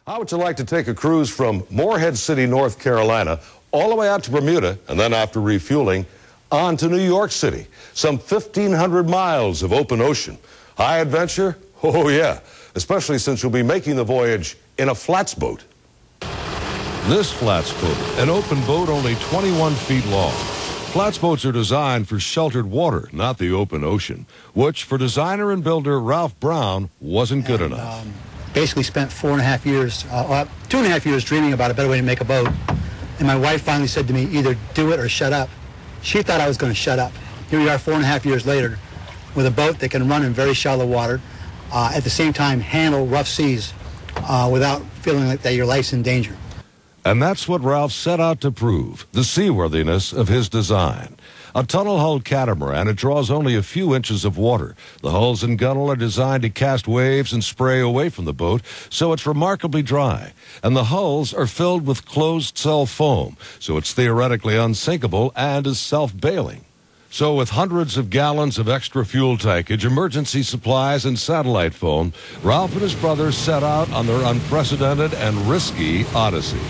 How would you like to take a cruise from Morehead City, North Carolina, all the way out to Bermuda, and then after refueling, on to New York City? Some 1,500 miles of open ocean. High adventure? Oh, yeah, especially since you'll be making the voyage in a flats boat. This flats boat, an open boat only 21 feet long. Flats boats are designed for sheltered water, not the open ocean, which for designer and builder Ralph Brown wasn't good enough. Basically spent 2.5 years dreaming about a better way to make a boat. And my wife finally said to me, either do it or shut up. She thought I was going to shut up. Here we are 4.5 years later with a boat that can run in very shallow water, at the same time handle rough seas without feeling like that your life's in danger. And that's what Ralph set out to prove, the seaworthiness of his design. A tunnel-hulled catamaran, it draws only a few inches of water. The hulls and gunnel are designed to cast waves and spray away from the boat, so it's remarkably dry. And the hulls are filled with closed-cell foam, so it's theoretically unsinkable and is self-bailing. So with hundreds of gallons of extra fuel tankage, emergency supplies, and satellite phone, Ralph and his brothers set out on their unprecedented and risky odyssey.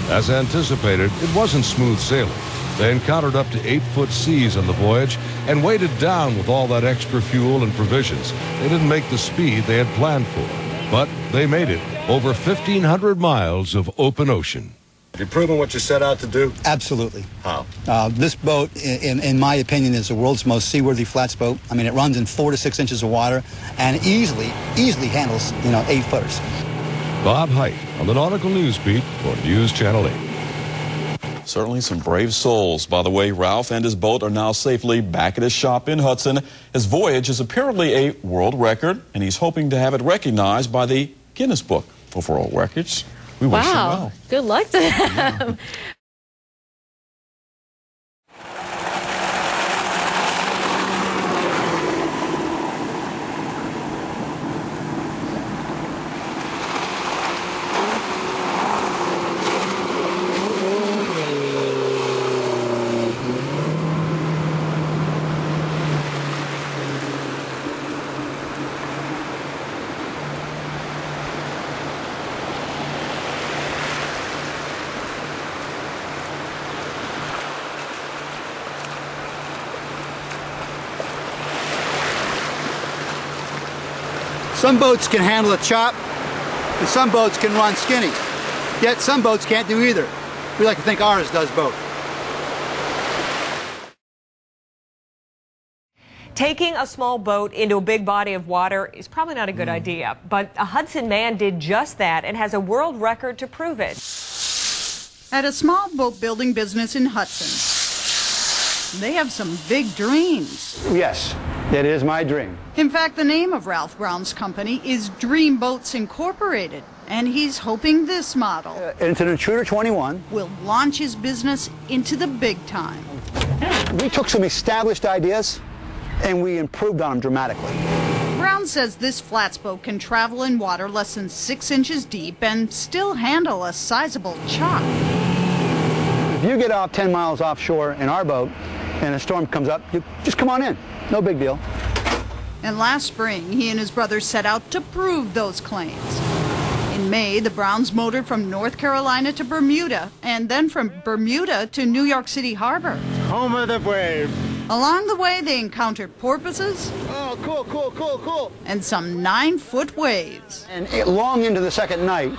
As anticipated, it wasn't smooth sailing. They encountered up to 8-foot seas on the voyage and weighted down with all that extra fuel and provisions. They didn't make the speed they had planned for, but they made it over 1,500 miles of open ocean. Have you proven what you set out to do? Absolutely. How? This boat, in my opinion, is the world's most seaworthy flats boat. I mean, it runs in 4 to 6 inches of water and easily handles, 8-footers. Bob Height on the Nautical News Beat for News Channel 8. Certainly some brave souls. By the way, Ralph and his boat are now safely back at his shop in Hudson. His voyage is apparently a world record, and he's hoping to have it recognized by the Guinness Book of World Records. We wish him well. Good luck to them. Some boats can handle a chop, and some boats can run skinny. Yet some boats can't do either. We like to think ours does both. Taking a small boat into a big body of water is probably not a good idea, but a Hudson man did just that and has a world record to prove it. At a small boat building business in Hudson, they have some big dreams. Yes, that is my dream. In fact, the name of Ralph Brown's company is Dream Boats Incorporated, and he's hoping this model It's an Intruder 21. will launch his business into the big time. We took some established ideas and we improved on them dramatically. Brown says this flats boat can travel in water less than 6 inches deep and still handle a sizable chop. If you get off 10 miles offshore in our boat and a storm comes up, you just come on in. No big deal. And last spring, he and his brother set out to prove those claims. In May, the Browns motored from North Carolina to Bermuda, and then from Bermuda to New York City Harbor. Home of the brave. Along the way, they encountered porpoises. Oh, cool. And some 9-foot waves. And long into the second night,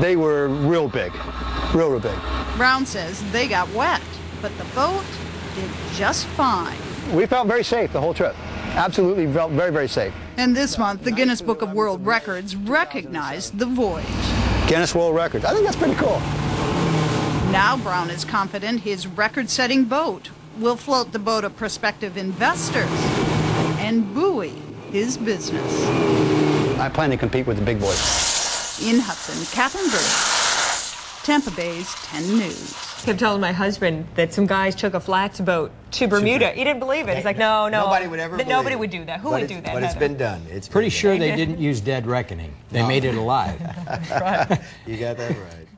they were real big. Real big. Brown says they got wet, but the boat did just fine. We felt very safe the whole trip. Absolutely felt very, very safe. And this month, the Guinness Book of World Records recognized the voyage. Guinness World Records. I think that's pretty cool. Now Brown is confident his record-setting boat will float the boat of prospective investors and buoy his business. I plan to compete with the big boys. In Hudson, Catherine Bird, Tampa Bay's 10 News. I kept telling my husband that some guys took a flats boat to Bermuda. He didn't believe it. He's like, no. Nobody would ever believe Nobody it. would do that. Who would do that? But it's been done. It's Pretty sure they didn't use dead reckoning. They made it alive. That's right. You got that right.